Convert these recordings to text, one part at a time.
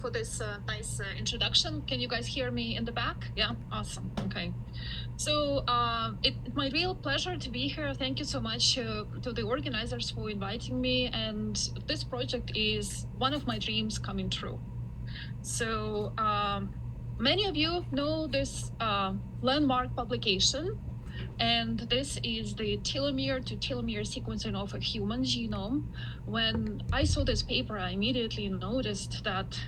For this nice introduction. Can you guys hear me in the back? Yeah, awesome. Okay. So it's my real pleasure to be here. Thank you so much to the organizers for inviting me. And this project is one of my dreams coming true. So many of you know this landmark publication. And this is the telomere to telomere sequencing of a human genome. When I saw this paper, I immediately noticed that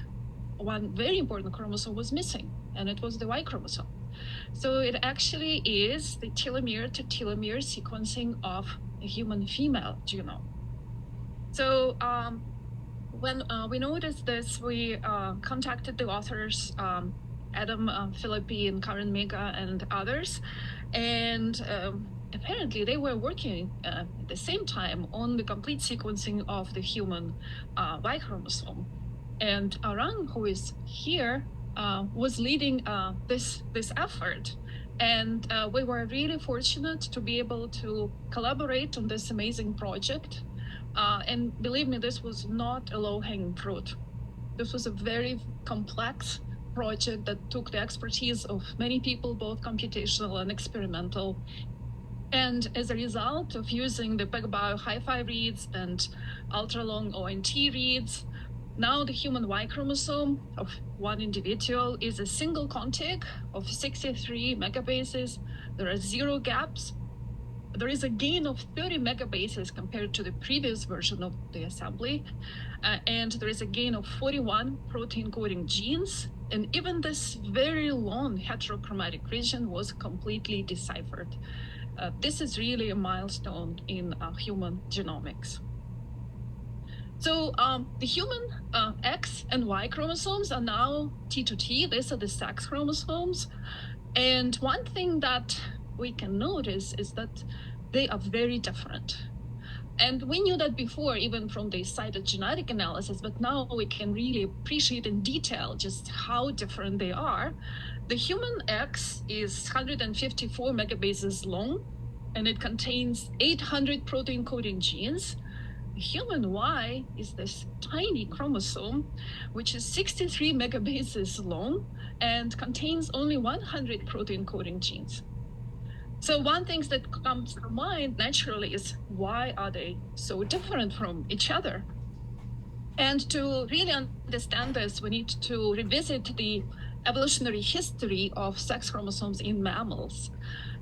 one very important chromosome was missing, and it was the Y chromosome. So it actually is the telomere to telomere sequencing of a human female genome. So when we noticed this, we contacted the authors, Adam Philippi and Karen Mega and others, and apparently they were working at the same time on the complete sequencing of the human Y chromosome. And Arang, who is here, was leading this effort. And we were really fortunate to be able to collaborate on this amazing project. And believe me, this was not a low-hanging fruit. This was a very complex project that took the expertise of many people, both computational and experimental. And as a result of using the PacBio Hi-Fi reads and ultra-long ONT reads, now the human Y chromosome of one individual is a single contig of 63 megabases. There are 0 gaps. There is a gain of 30 megabases compared to the previous version of the assembly. And there is a gain of 41 protein coding genes. And even this very long heterochromatic region was completely deciphered. This is really a milestone in human genomics. So the human X and Y chromosomes are now T to T. These are the sex chromosomes. And one thing that we can notice is that they are very different. And we knew that before, even from the cytogenetic analysis, but now we can really appreciate in detail just how different they are. The human X is 154 megabases long, and it contains 800 protein coding genes. The human Y is this tiny chromosome, which is 63 megabases long and contains only 100 protein coding genes. So one thing that comes to mind naturally is, why are they so different from each other? And to really understand this, we need to revisit the evolutionary history of sex chromosomes in mammals.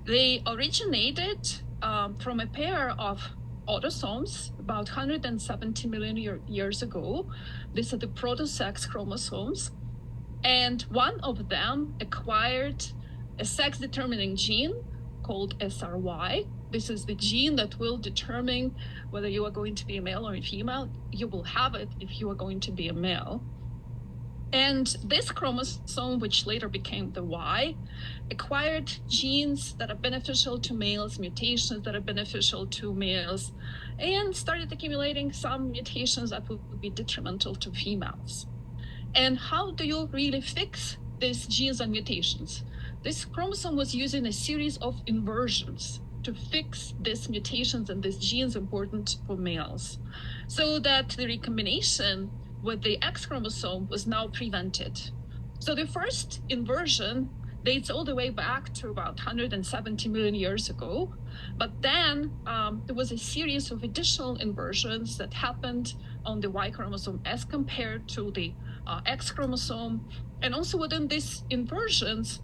They originated from a pair of autosomes about 170 million years ago. These are the proto-sex chromosomes. And one of them acquired a sex-determining gene called SRY. This is the gene that will determine whether you are going to be a male or a female. You will have it if you are going to be a male. And this chromosome, which later became the Y, acquired genes that are beneficial to males, mutations that are beneficial to males, and started accumulating some mutations that would be detrimental to females. And how do you really fix these genes and mutations? This chromosome was using a series of inversions to fix these mutations and these genes important for males, so that the recombination with the X chromosome was now prevented. So the first inversion dates all the way back to about 170 million years ago. But then there was a series of additional inversions that happened on the Y chromosome as compared to the X chromosome. And also within these inversions,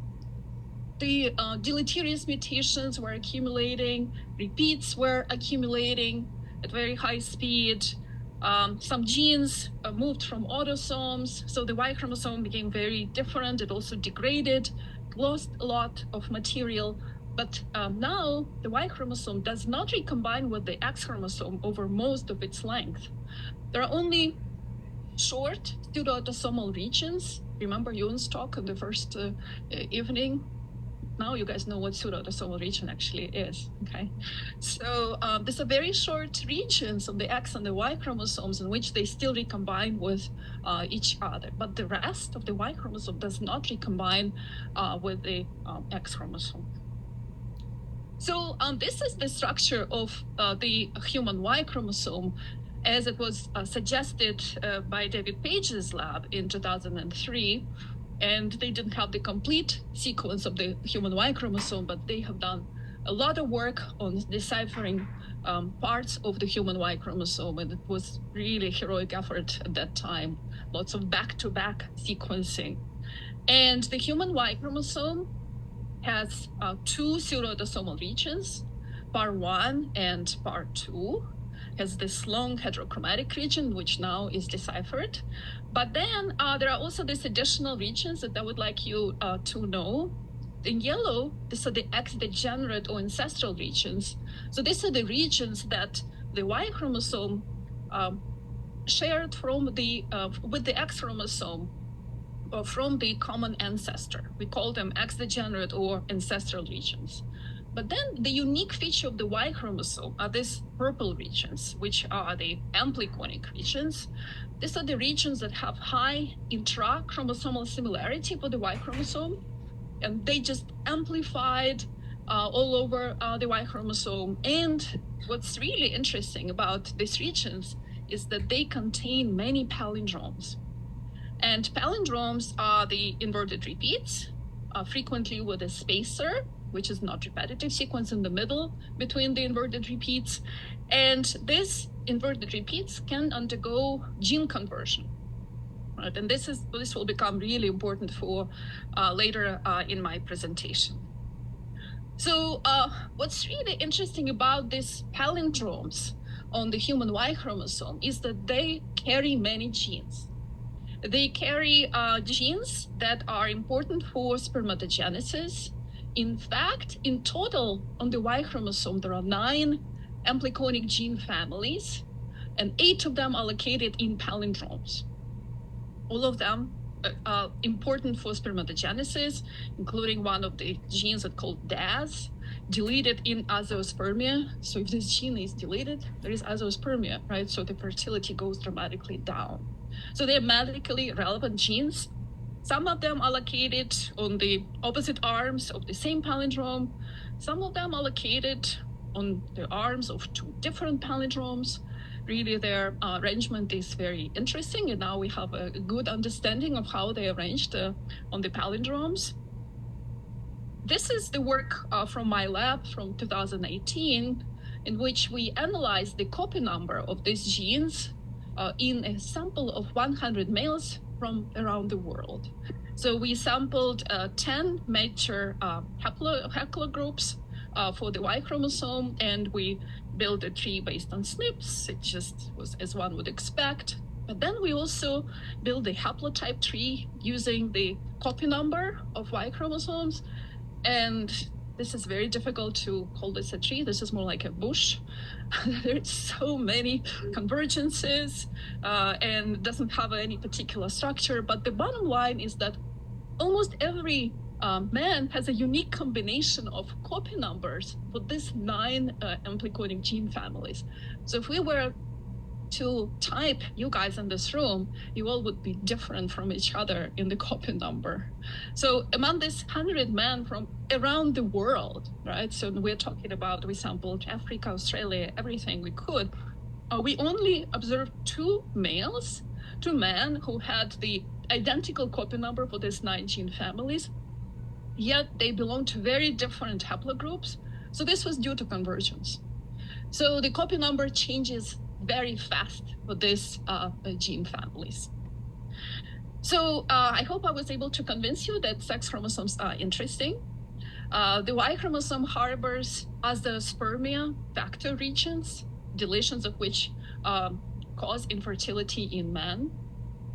the deleterious mutations were accumulating, repeats were accumulating at very high speed. Some genes moved from autosomes, so the Y chromosome became very different. It also degraded, lost a lot of material. But now the Y chromosome does not recombine with the X chromosome over most of its length. There are only short pseudoautosomal regions. Remember Yoon's talk in the first evening? Now you guys know what pseudoautosomal region actually is, okay? So these are very short regions of the X and the Y chromosomes in which they still recombine with each other, but the rest of the Y chromosome does not recombine with the X chromosome. So this is the structure of the human Y chromosome. as it was suggested by David Page's lab in 2003. And they didn't have the complete sequence of the human Y chromosome, but they have done a lot of work on deciphering parts of the human Y chromosome, and it was really a heroic effort at that time. Lots of back-to-back sequencing. And the human Y chromosome has two pseudoautosomal regions, PAR1 and PAR2, has this long heterochromatic region, which now is deciphered. But then there are also these additional regions that I would like you to know. In yellow, these are the X-degenerate or ancestral regions. So these are the regions that the Y chromosome shared from with the X chromosome or from the common ancestor. We call them X-degenerate or ancestral regions. But then the unique feature of the Y chromosome are these purple regions, which are the ampliconic regions. These are the regions that have high intra-chromosomal similarity for the Y chromosome, and they just amplified all over the Y chromosome. And what's really interesting about these regions is that they contain many palindromes. And palindromes are the inverted repeats, frequently with a spacer, which is not repetitive sequence in the middle between the inverted repeats. And these inverted repeats can undergo gene conversion. Right? And this will become really important for later in my presentation. So what's really interesting about these palindromes on the human Y chromosome is that they carry many genes. They carry genes that are important for spermatogenesis. In fact, in total, on the Y chromosome, there are 9 ampliconic gene families, and 8 of them are located in palindromes. All of them are important for spermatogenesis, including one of the genes that's called DAS, deleted in azoospermia. So if this gene is deleted, there is azoospermia, right? So the fertility goes dramatically down. So they're medically relevant genes. Some of them are located on the opposite arms of the same palindrome. Some of them are located on the arms of 2 different palindromes. Really, their arrangement is very interesting, and now we have a good understanding of how they arranged on the palindromes. This is the work from my lab from 2018, in which we analyzed the copy number of these genes in a sample of 100 males from around the world. So we sampled 10 major haplogroups for the Y chromosome, and we built a tree based on SNPs. It just was as one would expect. But then we also built a haplotype tree using the copy number of Y chromosomes. And this is very difficult to call this a tree. This is more like a bush. There's so many convergences and doesn't have any particular structure. But the bottom line is that almost every man has a unique combination of copy numbers for these 9 ampliconic gene families. So if we were to type you guys in this room, you all would be different from each other in the copy number. So among these 100 men from around the world, right? So we're talking about, we sampled Africa, Australia, everything we could. We only observed 2 males, 2 men who had the identical copy number for these 9 gene families, yet they belong to very different haplogroups. So this was due to convergence. So the copy number changes very fast for these gene families. So I hope I was able to convince you that sex chromosomes are interesting. The Y chromosome harbors azoospermia factor regions, deletions of which cause infertility in men.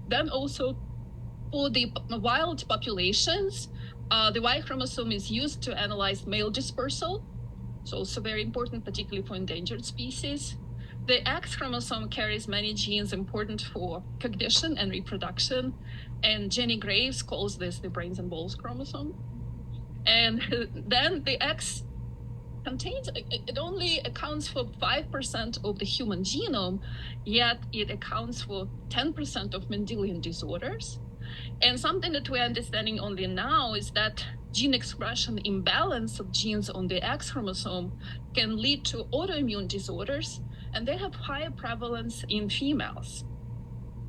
Then also for the wild populations, the Y chromosome is used to analyze male dispersal. It's also very important, particularly for endangered species. The X chromosome carries many genes important for cognition and reproduction. And Jenny Graves calls this the brains and balls chromosome. And then the X contains, it only accounts for 5% of the human genome, yet it accounts for 10% of Mendelian disorders. And something that we're understanding only now is that gene expression imbalance of genes on the X chromosome can lead to autoimmune disorders, and they have higher prevalence in females.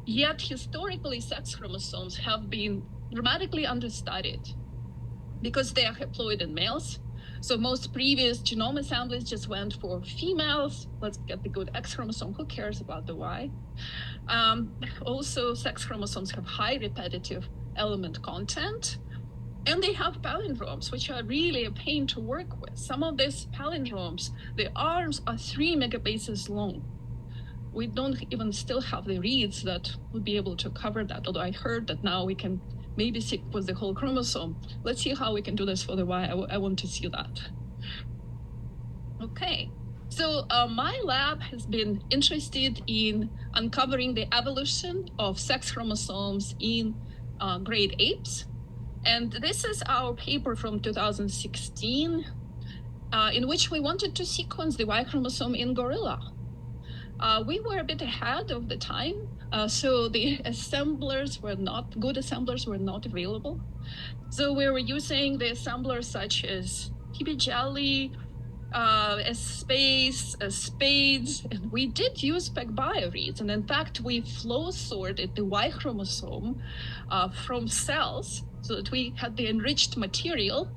Yet historically, sex chromosomes have been dramatically understudied because they are haploid in males. So most previous genome assemblies just went for females. Let's get the good X chromosome. Who cares about the Y? Also, sex chromosomes have high repetitive element content. And they have palindromes, which are really a pain to work with. Some of these palindromes, the arms are 3 megabases long. We don't even still have the reads that would be able to cover that, although I heard that now we can maybe sequence the whole chromosome. Let's see how we can do this for the Y. I want to see that. Okay, so my lab has been interested in uncovering the evolution of sex chromosomes in great apes. And this is our paper from 2016, in which we wanted to sequence the Y chromosome in gorilla. We were a bit ahead of the time, so the assemblers were not, good assemblers were not available. So we were using the assemblers such as PB Jelly, Spades, and we did use PacBio reads. And in fact, we flow sorted the Y chromosome from cells so that we had the enriched material.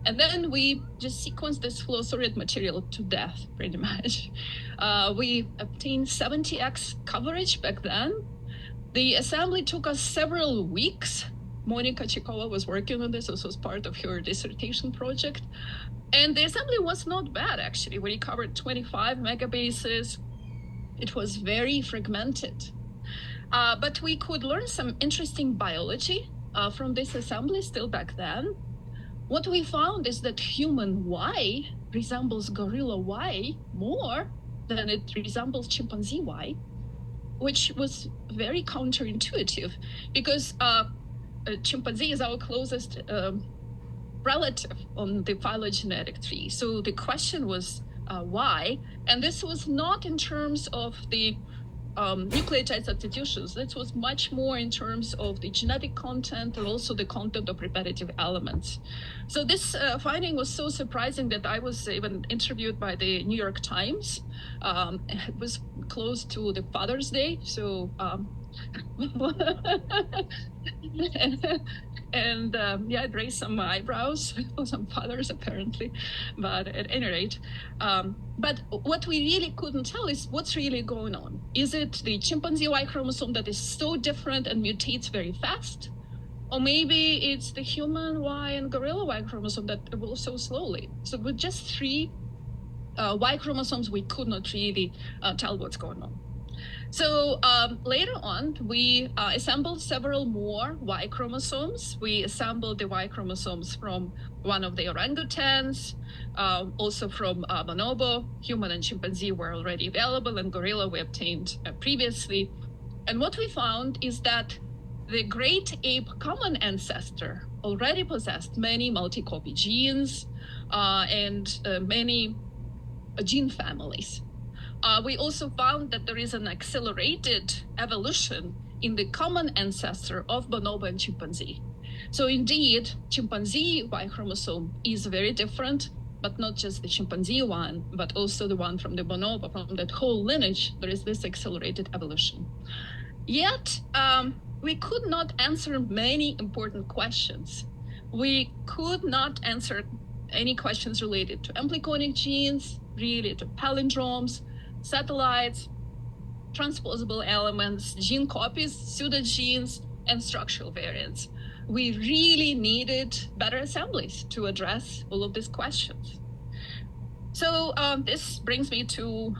And then we just sequenced this flow sorted material to death, pretty much. We obtained 70x coverage back then. The assembly took us several weeks. Monika Chikova was working on this. This was part of her dissertation project. And the assembly was not bad, actually. We recovered 25 megabases. It was very fragmented. But we could learn some interesting biology from this assembly still back then. What we found is that human Y resembles gorilla Y more than it resembles chimpanzee Y, which was very counterintuitive because chimpanzee is our closest relative on the phylogenetic tree. So the question was why? And this was not in terms of the nucleotide substitutions. This was much more in terms of the genetic content and also the content of repetitive elements. So this finding was so surprising that I was even interviewed by the New York Times. It was close to the Father's Day, so and yeah, it raised some eyebrows for some fathers apparently, but at any rate. But what we really couldn't tell is what's really going on. Is it the chimpanzee Y chromosome that is so different and mutates very fast? Or maybe it's the human Y and gorilla Y chromosome that evolves so slowly. So with just 3 Y chromosomes, we could not really tell what's going on. So later on, we assembled several more Y chromosomes. We assembled the Y chromosomes from one of the orangutans, also from bonobo. Human and chimpanzee were already available, and gorilla we obtained previously. And what we found is that the great ape common ancestor already possessed many multi-copy genes and many gene families. We also found that there is an accelerated evolution in the common ancestor of bonobo and chimpanzee. So indeed, chimpanzee Y chromosome is very different, but not just the chimpanzee one, but also the one from the bonobo, from that whole lineage, there is this accelerated evolution. Yet, we could not answer many important questions. We could not answer any questions related to ampliconic genes, related to palindromes, satellites, transposable elements, gene copies, pseudogenes, and structural variants. We really needed better assemblies to address all of these questions. So this brings me to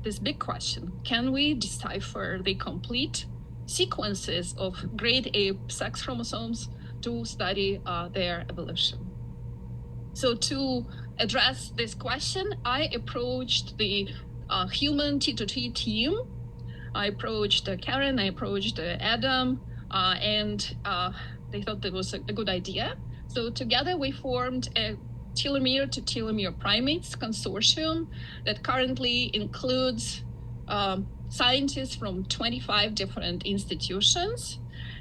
this big question. Can we decipher the complete sequences of great ape sex chromosomes to study their evolution? So to address this question, I approached the human T2T team. I approached Karen, I approached Adam, and they thought that was a good idea. So together we formed a telomere to telomere primates consortium that currently includes scientists from 25 different institutions.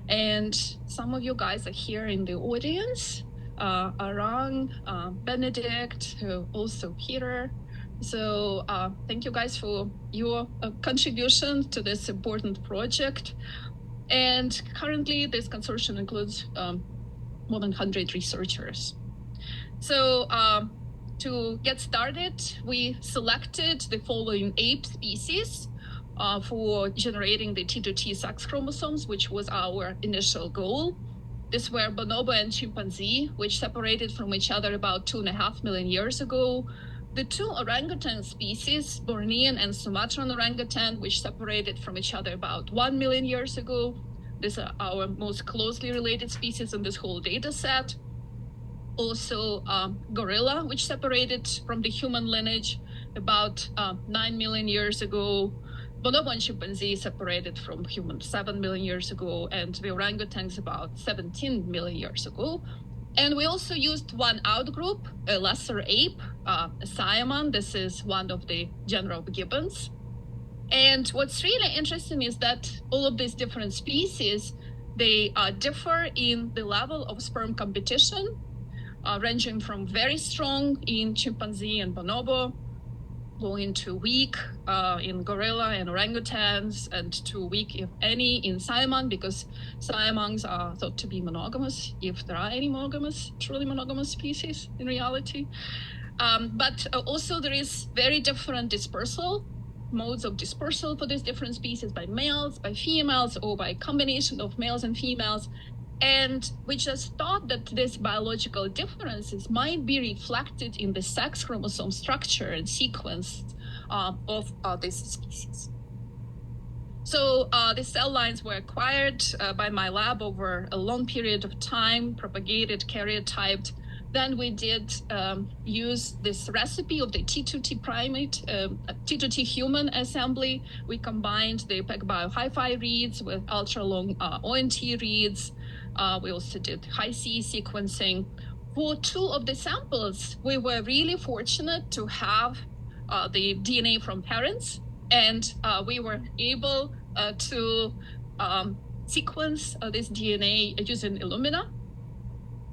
And some of you guys are here in the audience. Arang, Benedict, also Peter, So thank you guys for your contribution to this important project. And currently this consortium includes more than 100 researchers. So to get started, we selected the following ape species for generating the T2T sex chromosomes, which was our initial goal. These were bonobo and chimpanzee, which separated from each other about 2.5 million years ago. The two orangutan species, Bornean and Sumatran orangutan, which separated from each other about 1 million years ago. These are our most closely related species in this whole data set. Also gorilla, which separated from the human lineage about 9 million years ago. Bonobo and chimpanzee separated from humans 7 million years ago, and the orangutans about 17 million years ago. And we also used one outgroup, a lesser ape, a Siamon. This is one of the genera of gibbons. And what's really interesting is that all of these different species, they differ in the level of sperm competition, ranging from very strong in chimpanzee and bonobo, going to weak in gorilla and orangutans, and to weak, if any, in Siamon, because Siamons are thought to be monogamous, if there are any monogamous, truly monogamous species in reality. But also there is very different dispersal, modes of dispersal for these different species by males, by females, or by combination of males and females. And we just thought that these biological differences might be reflected in the sex chromosome structure and sequence of these species. So the cell lines were acquired by my lab over a long period of time, propagated, karyotyped. Then we did use this recipe of the T2T primate, T2T human assembly. We combined the PacBio hi-fi reads with ultra-long ONT reads. We also did high-C sequencing. For two of the samples, we were really fortunate to have the DNA from parents, and we were able to sequence this DNA using Illumina.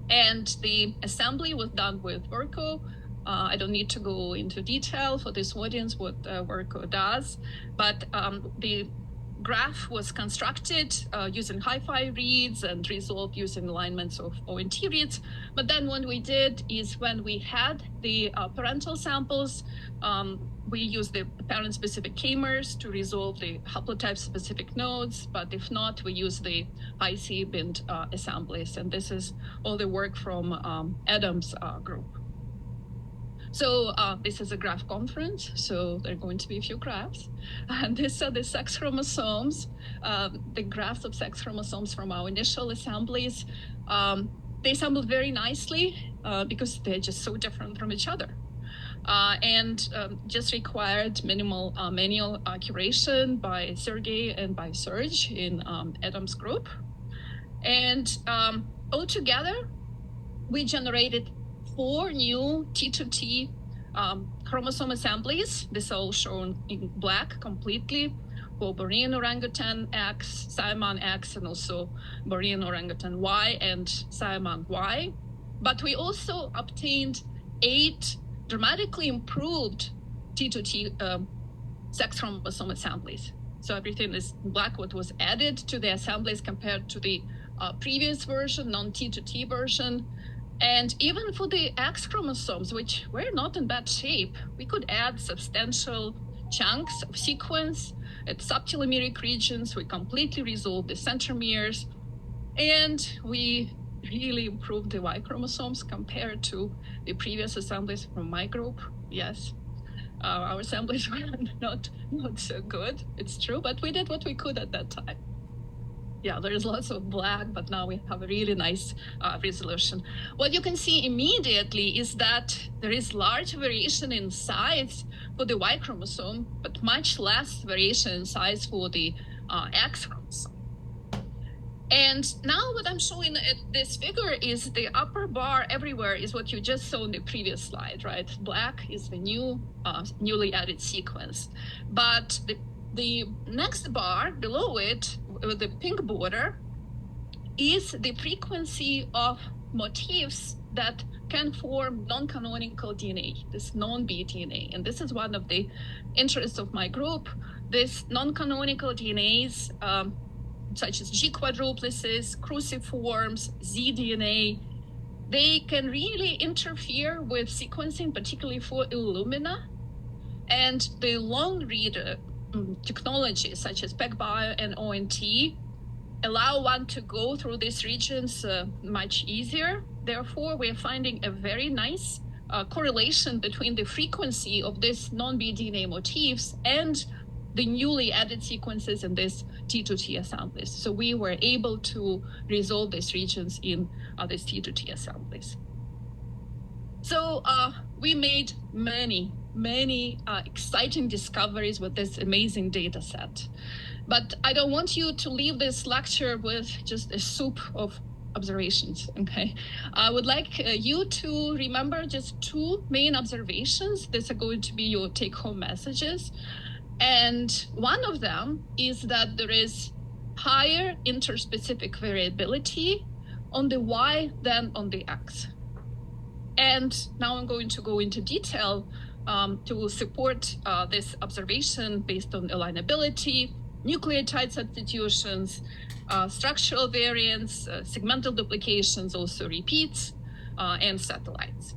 And the assembly was done with Verco. I don't need to go into detail for this audience what Verco does, but the graph was constructed using hi-fi reads and resolved using alignments of ONT reads. But then what we did is when we had the parental samples, we used the parent-specific k-mers to resolve the haplotype-specific nodes, but if not, we use the high-C bind assemblies. And this is all the work from Adam's group. So this is a graph conference, so there are going to be a few graphs. And these are the sex chromosomes, the graphs of sex chromosomes from our initial assemblies. They assembled very nicely because they're just so different from each other. And just required minimal manual curation by Sergey and by Serge in Adam's group. And altogether, we generated 4 new T2T chromosome assemblies. This is all shown in black completely for Bornean orangutan X, Siamon X, and also Bornean orangutan Y and Siamon Y. But we also obtained 8 dramatically improved T2T sex chromosome assemblies. So everything is black, what was added to the assemblies compared to the previous version, non-T2T version. And even for the X chromosomes, which were not in bad shape, we could add substantial chunks of sequence at subtelomeric regions. We completely resolved the centromeres, and we really improved the Y chromosomes compared to the previous assemblies from my group. Yes, our assemblies were not so good, it's true, but we did what we could at that time. Yeah, there is lots of black, but now we have a really nice resolution. What you can see immediately is that there is large variation in size for the Y chromosome, but much less variation in size for the X chromosome. And now what I'm showing at this figure is the upper bar everywhere is what you just saw in the previous slide, right? Black is the newly added sequence. But the next bar below it, with the pink border, is the frequency of motifs that can form non-canonical DNA, this non-B DNA. And this is one of the interests of my group. This non-canonical DNAs, such as G quadruplices, cruciforms, zDNA, they can really interfere with sequencing, particularly for Illumina. And the long read technologies such as PacBio and ONT allow one to go through these regions much easier. Therefore, we're finding a very nice correlation between the frequency of these non-BDNA motifs and the newly added sequences in this T2T assemblies. So we were able to resolve these regions in these T2T assemblies. So we made many exciting discoveries with this amazing data set. But I don't want you to leave this lecture with just a soup of observations, okay? I would like you to remember just two main observations. These are going to be your take-home messages. And one of them is that there is higher interspecific variability on the Y than on the X. And now I'm going to go into detail to support this observation based on alignability, nucleotide substitutions, structural variants, segmental duplications, also repeats, and satellites.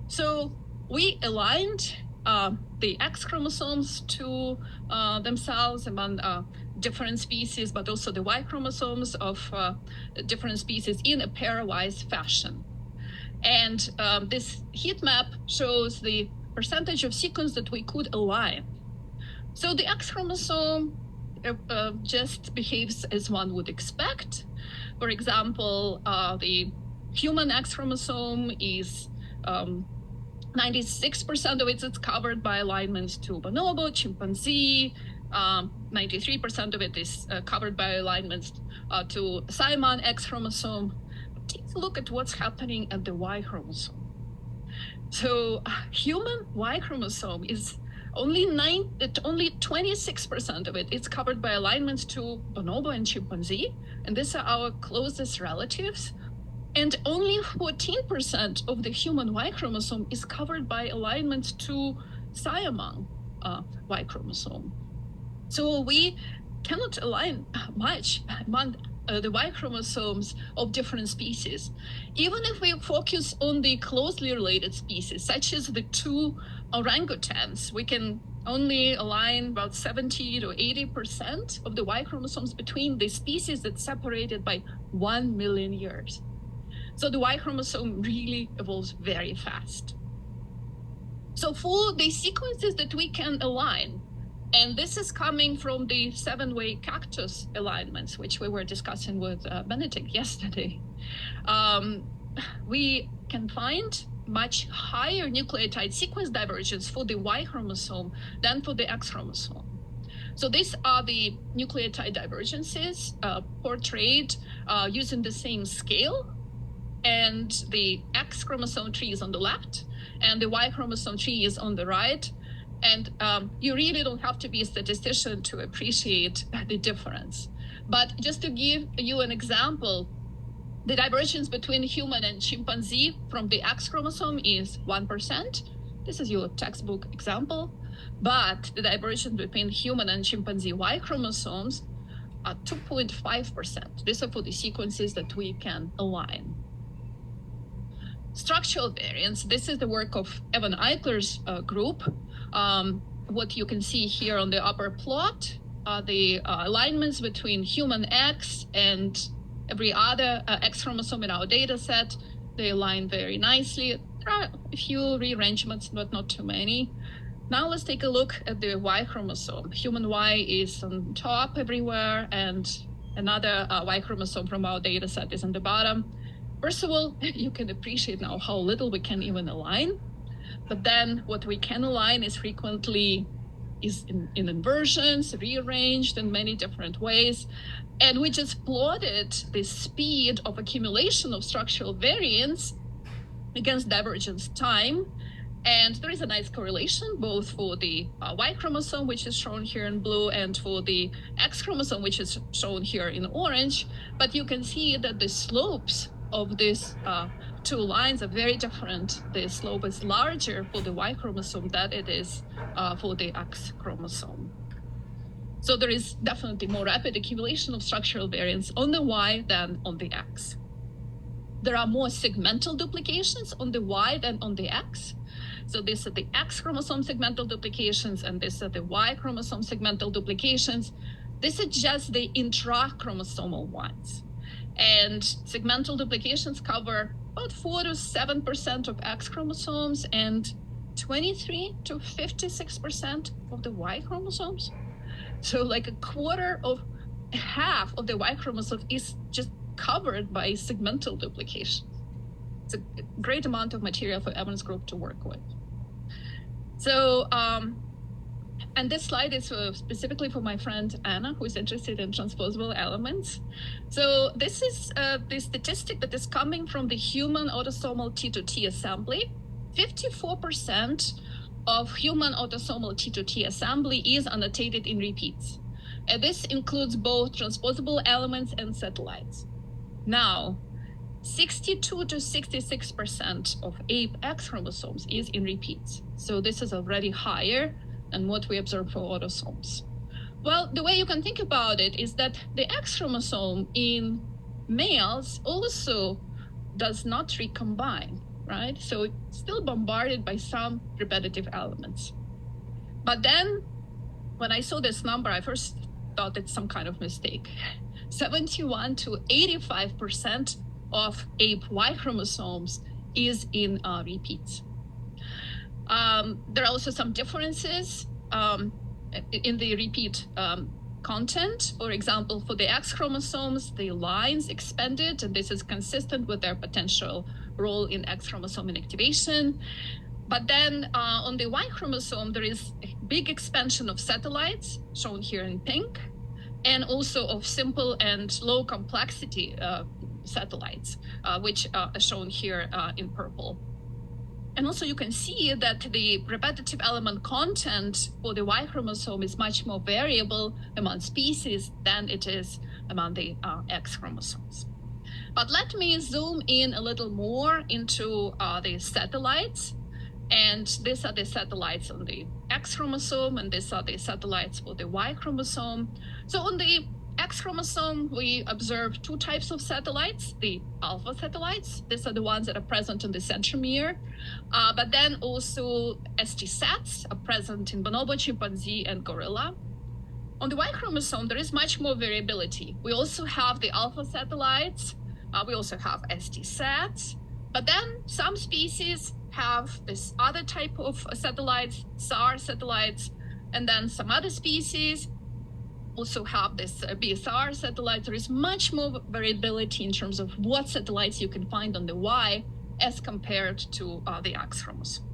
So we aligned the X chromosomes to themselves among different species, but also the Y chromosomes of different species in a pairwise fashion. And this heat map shows the percentage of sequence that we could align. So the X chromosome just behaves as one would expect. For example, the human X chromosome is 96% of it is covered by alignments to bonobo, chimpanzee. 93% of it is covered by alignments to Simon X chromosome. Take a look at what's happening at the Y chromosome. So human Y chromosome is only 26% of it is covered by alignments to bonobo and chimpanzee, and these are our closest relatives. And only 14% of the human Y chromosome is covered by alignments to Siamang Y chromosome. So we cannot align much among the Y chromosomes of different species. Even if we focus on the closely related species, such as the two orangutans, we can only align about 70 to 80% of the Y chromosomes between the species that separated by 1 million years. So the Y chromosome really evolves very fast. So for the sequences that we can align, and this is coming from the 7-way cactus alignments, which we were discussing with Benedict yesterday. We can find much higher nucleotide sequence divergence for the Y chromosome than for the X chromosome. So these are the nucleotide divergences portrayed using the same scale. And the X chromosome tree is on the left, and the Y chromosome tree is on the right. And you really don't have to be a statistician to appreciate the difference. But just to give you an example, the divergence between human and chimpanzee from the X chromosome is 1%. This is your textbook example. But the divergence between human and chimpanzee Y chromosomes are 2.5%. These are for the sequences that we can align. Structural variants, this is the work of Evan Eichler's group. What you can see here on the upper plot are the alignments between human X and every other X chromosome in our data set. They align very nicely. There are a few rearrangements, but not too many. Now let's take a look at the Y chromosome. Human Y is on top everywhere, and another Y chromosome from our data set is on the bottom. First of all, you can appreciate now how little we can even align. But then what we can align is frequently in inversions, rearranged in many different ways. And we just plotted the speed of accumulation of structural variants against divergence time. And there is a nice correlation both for the Y chromosome, which is shown here in blue, and for the X chromosome, which is shown here in orange. But you can see that the slopes of these two lines are very different. The slope is larger for the Y chromosome than it is for the X chromosome. So there is definitely more rapid accumulation of structural variants on the Y than on the X. There are more segmental duplications on the Y than on the X. So these are the X chromosome segmental duplications, and these are the Y chromosome segmental duplications. This is just the intrachromosomal ones. And segmental duplications cover about 4 to 7% of X chromosomes and 23 to 56% of the Y chromosomes. So like half of the Y chromosome is just covered by segmental duplication. It's a great amount of material for Evans group to work with. So, and this slide is specifically for my friend Anna, who is interested in transposable elements. So this is the statistic that is coming from the human autosomal T2T assembly. 54% of human autosomal T2T assembly is annotated in repeats. And this includes both transposable elements and satellites. Now, 62 to 66% of ape X chromosomes is in repeats. So this is already higher than what we observe for autosomes. Well, the way you can think about it is that the X chromosome in males also does not recombine, right? So it's still bombarded by some repetitive elements. But then when I saw this number, I first thought it's some kind of mistake. 71 to 85% of ape Y chromosomes is in repeats. There are also some differences in the repeat content. For example, for the X chromosomes, the lines expanded, and this is consistent with their potential role in X chromosome inactivation. But then on the Y chromosome, there is a big expansion of satellites, shown here in pink, and also of simple and low complexity satellites, which are shown here in purple. And also you can see that the repetitive element content for the Y chromosome is much more variable among species than it is among the X chromosomes. But let me zoom in a little more into the satellites. And these are the satellites on the X chromosome, and these are the satellites for the Y chromosome. So on the X chromosome, we observe two types of satellites, the alpha satellites. These are the ones that are present in the centromere. But then also ST sats are present in bonobo, chimpanzee, and gorilla. On the Y chromosome, there is much more variability. We also have the alpha satellites. We also have ST sats. But then some species have this other type of satellites, SAR satellites, and then some other species also have this BSR satellite. There is much more variability in terms of what satellites you can find on the Y as compared to the X chromosome.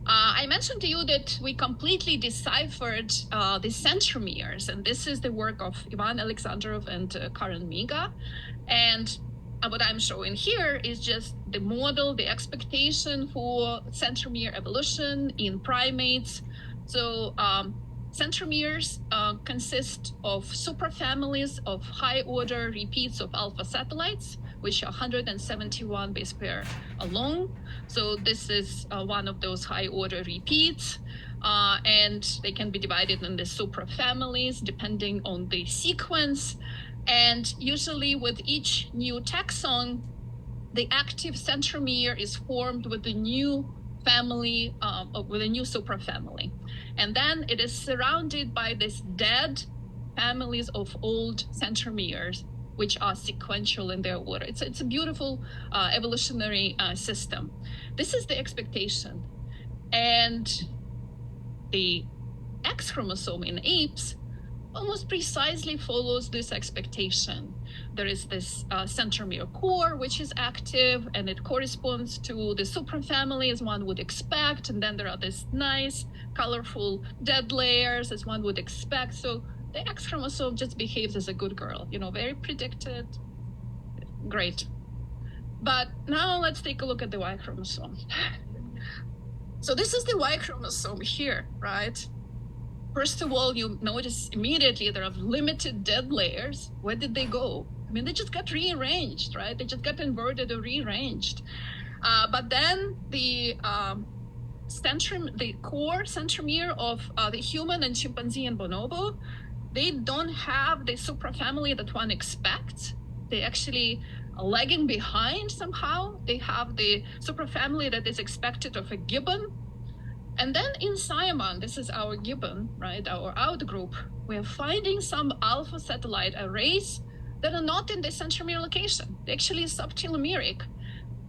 I mentioned to you that we completely deciphered the centromeres, and this is the work of Ivan Alexandrov and Karen Miga. And what I'm showing here is just the model, the expectation for centromere evolution in primates. So centromeres consist of superfamilies of high-order repeats of alpha satellites, which are 171 base pair long. So this is one of those high-order repeats, and they can be divided into superfamilies depending on the sequence. And usually with each new taxon, the active centromere is formed with a new family, with a new superfamily. And then it is surrounded by these dead families of old centromeres, which are sequential in their order. It's a beautiful evolutionary system. This is the expectation. And the X chromosome in apes almost precisely follows this expectation. There is this centromere core, which is active, and it corresponds to the superfamily as one would expect. And then there are these nice, colorful dead layers as one would expect. So the X chromosome just behaves as a good girl, very predicted. Great. But now let's take a look at the Y chromosome. So this is the Y chromosome here, right? First of all, you notice immediately there are limited dead layers. Where did they go? I mean, they just got rearranged, right? They just got inverted or rearranged. But then the core centromere of the human and chimpanzee and bonobo, they don't have the suprafamily that one expects. They actually are lagging behind somehow. They have the suprafamily that is expected of a gibbon. And then in Simon, this is our gibbon, right, our outgroup, we're finding some alpha satellite arrays that are not in the centromere location. They're actually subtelomeric.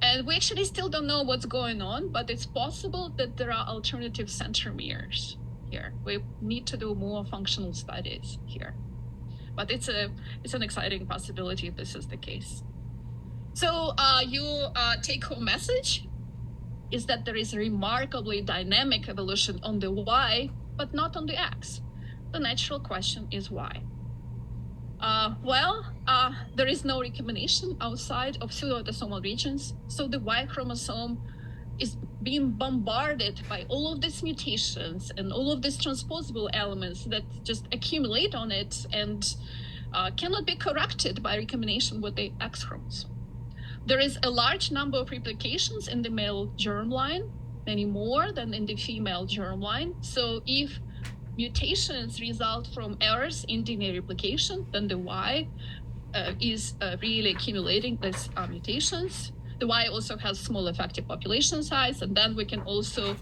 And we actually still don't know what's going on, but it's possible that there are alternative centromeres here. We need to do more functional studies here. But it's an exciting possibility if this is the case. So your take-home message is that there is a remarkably dynamic evolution on the Y, but not on the X. The natural question is why? There is no recombination outside of pseudoautosomal regions, so the Y chromosome is being bombarded by all of these mutations and all of these transposable elements that just accumulate on it and cannot be corrected by recombination with the X chromosome. There is a large number of replications in the male germline, many more than in the female germline. So if mutations result from errors in DNA replication, then the Y is really accumulating these mutations. The Y also has small effective population size, and then we can also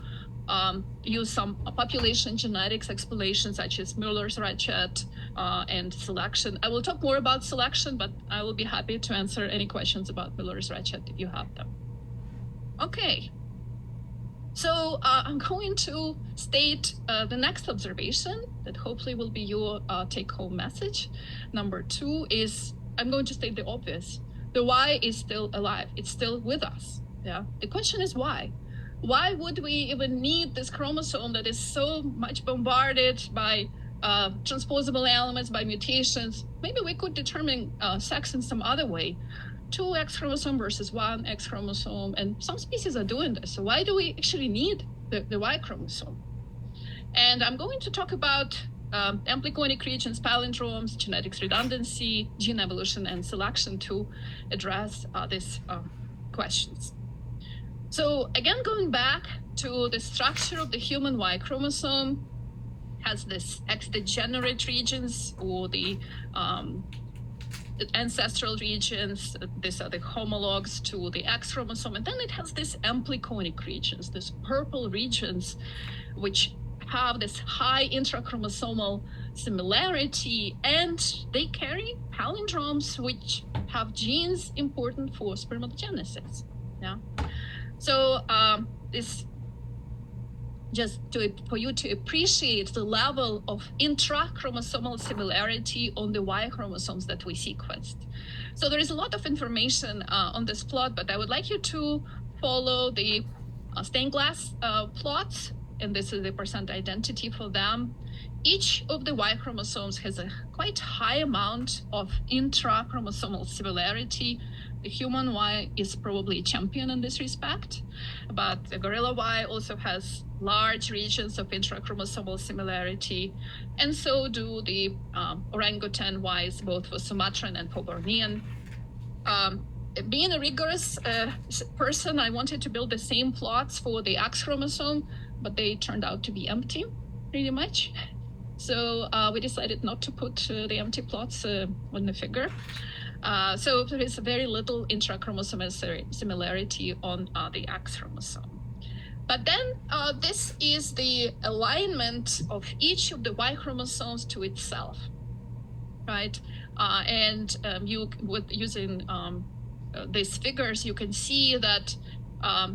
use some population genetics explanations such as Müller's ratchet and selection. I will talk more about selection, but I will be happy to answer any questions about Müller's ratchet if you have them. Okay. So I'm going to state the next observation that hopefully will be your take-home message. Number 2 is, I'm going to state the obvious. The Y is still alive. It's still with us. Yeah. The question is why? Why would we even need this chromosome that is so much bombarded by transposable elements, by mutations? Maybe we could determine sex in some other way. 2 X chromosome versus 1 X chromosome, and some species are doing this. So why do we actually need the Y chromosome? And I'm going to talk about ampliconic regions, palindromes, genetics redundancy, gene evolution, and selection to address these questions. So again, going back to the structure of the human Y chromosome, has this X-degenerate regions or the ancestral regions. These are the homologs to the X chromosome. And then it has these ampliconic regions, these purple regions, which have this high intrachromosomal similarity, and they carry palindromes, which have genes important for spermatogenesis. Yeah. So this just for you to appreciate the level of intrachromosomal similarity on the Y chromosomes that we sequenced. So there is a lot of information on this plot, but I would like you to follow the stained glass plots, and this is the percent identity for them. Each of the Y chromosomes has a quite high amount of intrachromosomal similarity. The human Y is probably a champion in this respect, but the gorilla Y also has large regions of intrachromosomal similarity, and so do the orangutan Ys, both for Sumatran and for Bornean. Being a rigorous person, I wanted to build the same plots for the X chromosome, but they turned out to be empty, pretty much. So we decided not to put the empty plots on the figure. So there is very little intrachromosomal similarity on the X chromosome. But then this is the alignment of each of the Y chromosomes to itself, right? And using these figures, you can see that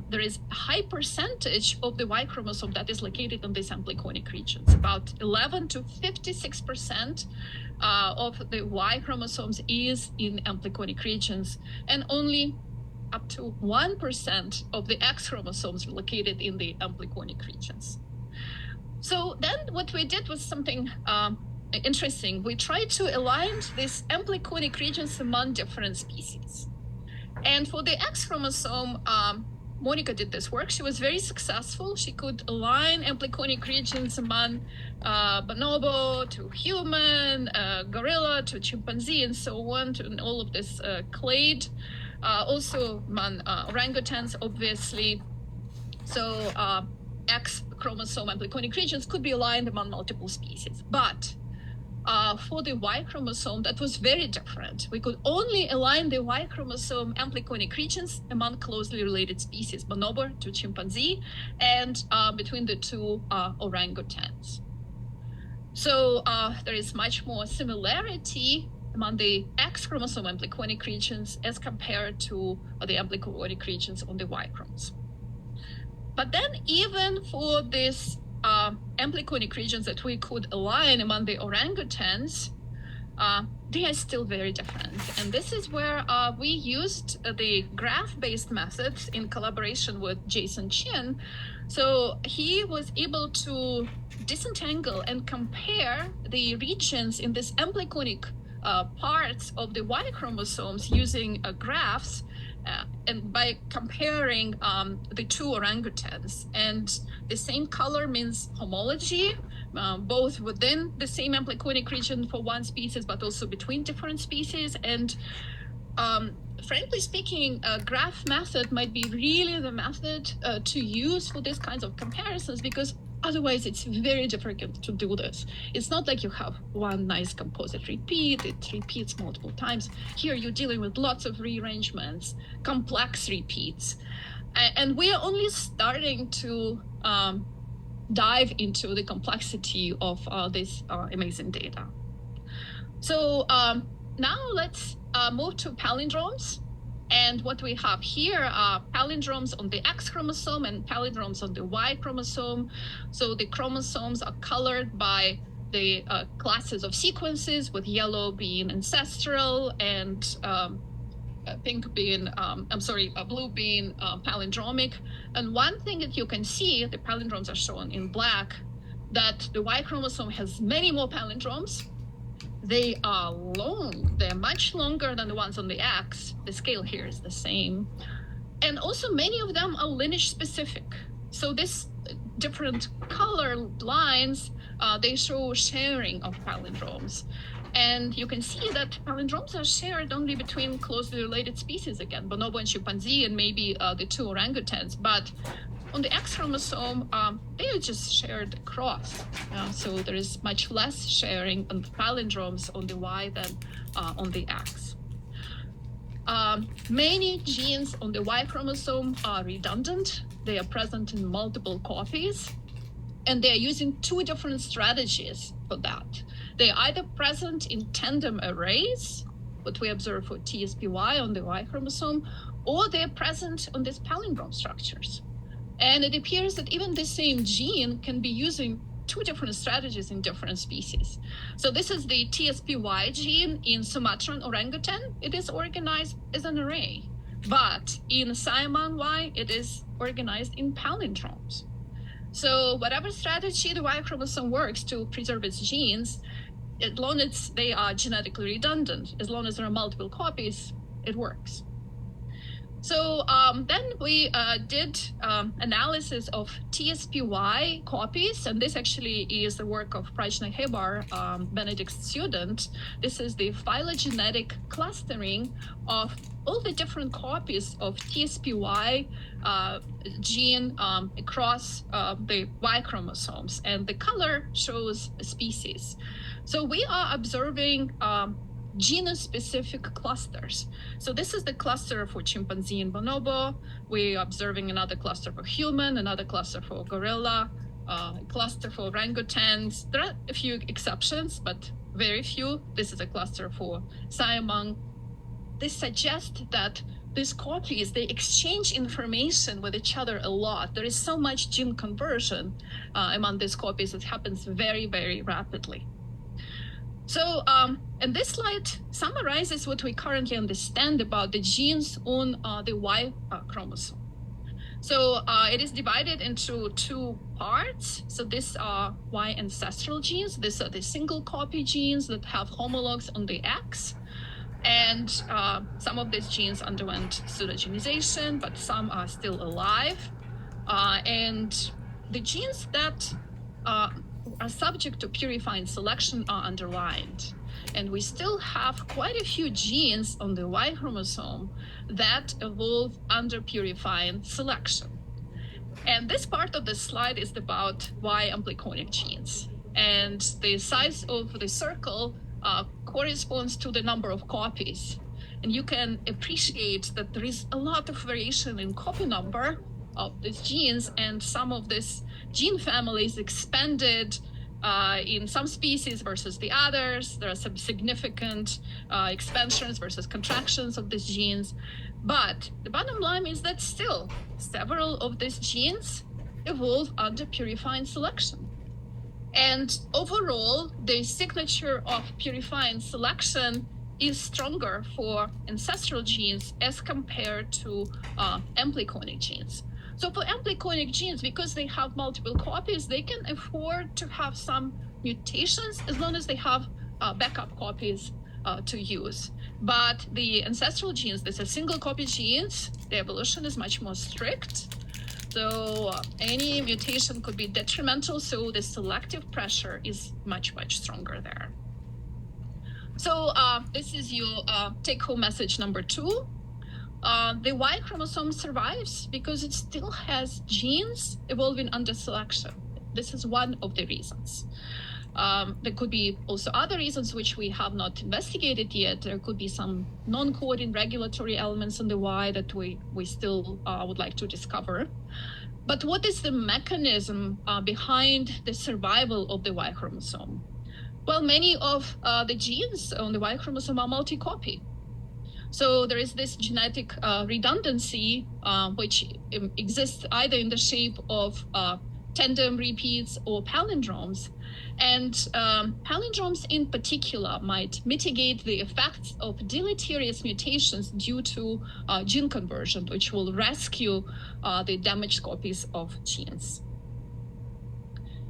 there is a high percentage of the Y chromosome that is located in these ampliconic regions. About 11 to 56% of the Y chromosomes is in ampliconic regions, and only up to 1% of the X chromosomes located in the ampliconic regions. So then what we did was something interesting. We tried to align these ampliconic regions among different species. And for the X chromosome, Monica did this work, she was very successful. She could align ampliconic regions among bonobo to human, gorilla to chimpanzee, and so on, to all of this clade. Also among orangutans, obviously. So X chromosome ampliconic regions could be aligned among multiple species. But for the Y chromosome, that was very different. We could only align the Y chromosome ampliconic regions among closely related species, bonobo to chimpanzee, and between the two orangutans. So there is much more similarity among the X chromosome ampliconic regions as compared to the ampliconic regions on the Y chromosome. But then even for these ampliconic regions that we could align among the orangutans, they are still very different. And this is where we used the graph-based methods in collaboration with Jason Chin. So he was able to disentangle and compare the regions in these ampliconic parts of the Y chromosomes using graphs, and by comparing the two orangutans. And the same color means homology, both within the same ampliconic region for one species, but also between different species. And frankly speaking, a graph method might be really the method to use for these kinds of comparisons, because otherwise it's very difficult to do this. It's not like you have one nice composite repeat, it repeats multiple times. Here you're dealing with lots of rearrangements, complex repeats. And we are only starting to dive into the complexity of this amazing data. So now let's move to palindromes. And what we have here are palindromes on the X chromosome and palindromes on the Y chromosome. So the chromosomes are colored by the classes of sequences, with yellow being ancestral and pink being, blue being palindromic. And one thing that you can see, the palindromes are shown in black, that the Y chromosome has many more palindromes. They are long, they're much longer than the ones on the X. The scale here is the same. And also many of them are lineage specific. So this different color lines, they show sharing of palindromes. And you can see that palindromes are shared only between closely related species, again, bonobo and chimpanzee, and maybe the two orangutans. But on the X chromosome, they are just shared across. So there is much less sharing on palindromes on the Y than on the X. Many genes on the Y chromosome are redundant. They are present in multiple copies, and they are using two different strategies for that. They are either present in tandem arrays, what we observe for TSPY on the Y chromosome, or they're present on these palindrome structures. And it appears that even the same gene can be using two different strategies in different species. So this is the TSPY gene in Sumatran orangutan. It is organized as an array, but in Siamang Y, it is organized in palindromes. So whatever strategy the Y chromosome works to preserve its genes, as long as they are genetically redundant, as long as there are multiple copies, it works. So then we did analysis of TSPY copies, and this actually is the work of Prajna Hebar, Benedict's student. This is the phylogenetic clustering of all the different copies of TSPY gene across the Y chromosomes, and the color shows a species. So we are observing genus-specific clusters. So this is the cluster for chimpanzee and bonobo. We're observing another cluster for human, another cluster for gorilla, a cluster for orangutans. There are a few exceptions, but very few. This is a cluster for Siamang. This suggests that these copies, they exchange information with each other a lot. There is so much gene conversion among these copies. It happens very, very rapidly. So, and this slide summarizes what we currently understand about the genes on the Y chromosome. So it is divided into two parts. So these are Y ancestral genes. These are the single copy genes that have homologs on the X. And some of these genes underwent pseudogenization, but some are still alive. And the genes that are subject to purifying selection are underlined. And we still have quite a few genes on the Y chromosome that evolve under purifying selection. And this part of the slide is about Y ampliconic genes. And the size of the circle corresponds to the number of copies. And you can appreciate that there is a lot of variation in copy number of these genes, and some of this gene families expanded in some species versus the others. There are some significant expansions versus contractions of these genes. But the bottom line is that still several of these genes evolve under purifying selection. And overall, the signature of purifying selection is stronger for ancestral genes as compared to ampliconic genes. So for ampliconic genes, because they have multiple copies, they can afford to have some mutations as long as they have backup copies to use. But the ancestral genes, these are single copy genes, the evolution is much more strict. So any mutation could be detrimental, so the selective pressure is much, much stronger there. So this is your take-home message number 2. The Y chromosome survives because it still has genes evolving under selection. This is one of the reasons. There could be also other reasons which we have not investigated yet. There could be some non-coding regulatory elements in the Y that we still would like to discover. But what is the mechanism behind the survival of the Y chromosome? Well, many of the genes on the Y chromosome are multi-copy. So there is this genetic redundancy which exists either in the shape of tandem repeats or palindromes. And palindromes in particular might mitigate the effects of deleterious mutations due to gene conversion, which will rescue the damaged copies of genes.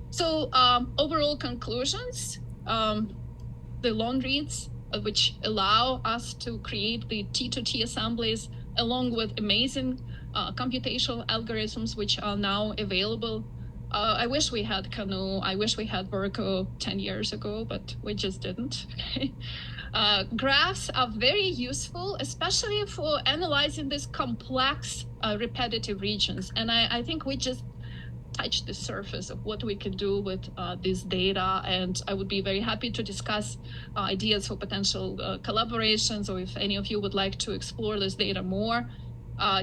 So overall conclusions, the long reads, which allow us to create the T2T assemblies along with amazing computational algorithms which are now available. I wish we had Canoe, I wish we had Virgo 10 years ago, but we just didn't. Graphs are very useful, especially for analyzing these complex repetitive regions. And I think we just touch the surface of what we can do with this data, and I would be very happy to discuss ideas for potential collaborations, or if any of you would like to explore this data more.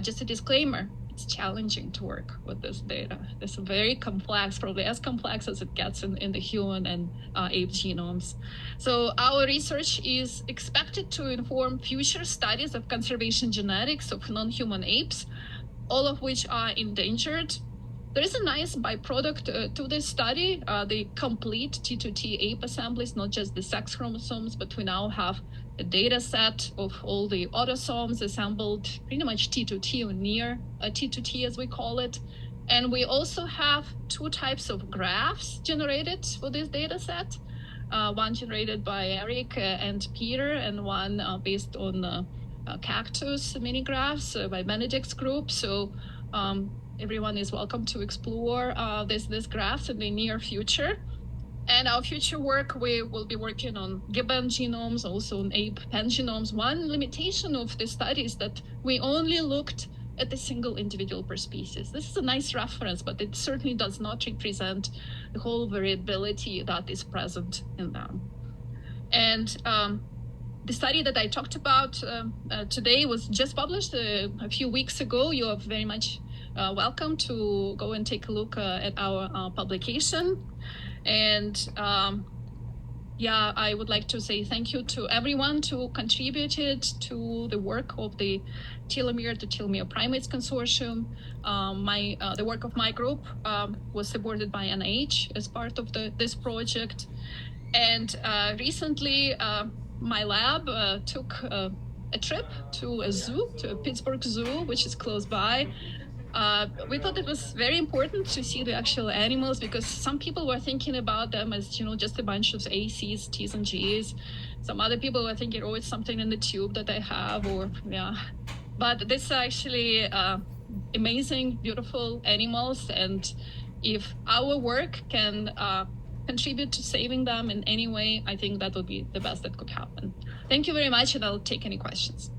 Just a disclaimer, it's challenging to work with this data. It's very complex, probably as complex as it gets in the human and ape genomes. So our research is expected to inform future studies of conservation genetics of non-human apes, all of which are endangered. There is a nice byproduct to this study, the complete T2T ape assemblies, not just the sex chromosomes, but we now have a data set of all the autosomes assembled, pretty much T2T or near T2T as we call it. And we also have 2 types of graphs generated for this data set, one generated by Eric and Peter, and one based on cactus mini graphs by Benedict's group. So everyone is welcome to explore this graphs in the near future. And our future work, we will be working on gibbon genomes, also on ape pangenomes. One limitation of the study is that we only looked at a single individual per species. This is a nice reference, but it certainly does not represent the whole variability that is present in them. And the study that I talked about today was just published a few weeks ago. You are very much welcome to go and take a look at our publication. And I would like to say thank you to everyone who contributed to the work of the Telomere to Telomere Primates Consortium. The work of my group was supported by NIH as part of this project. And recently, my lab took a trip to a zoo, to a Pittsburgh Zoo, which is close by. We thought it was very important to see the actual animals because some people were thinking about them as, just a bunch of ACs, Ts and Gs. Some other people were thinking, oh, it's something in the tube that I have, or yeah. But this are actually amazing, beautiful animals. And if our work can contribute to saving them in any way, I think that would be the best that could happen. Thank you very much, and I'll take any questions.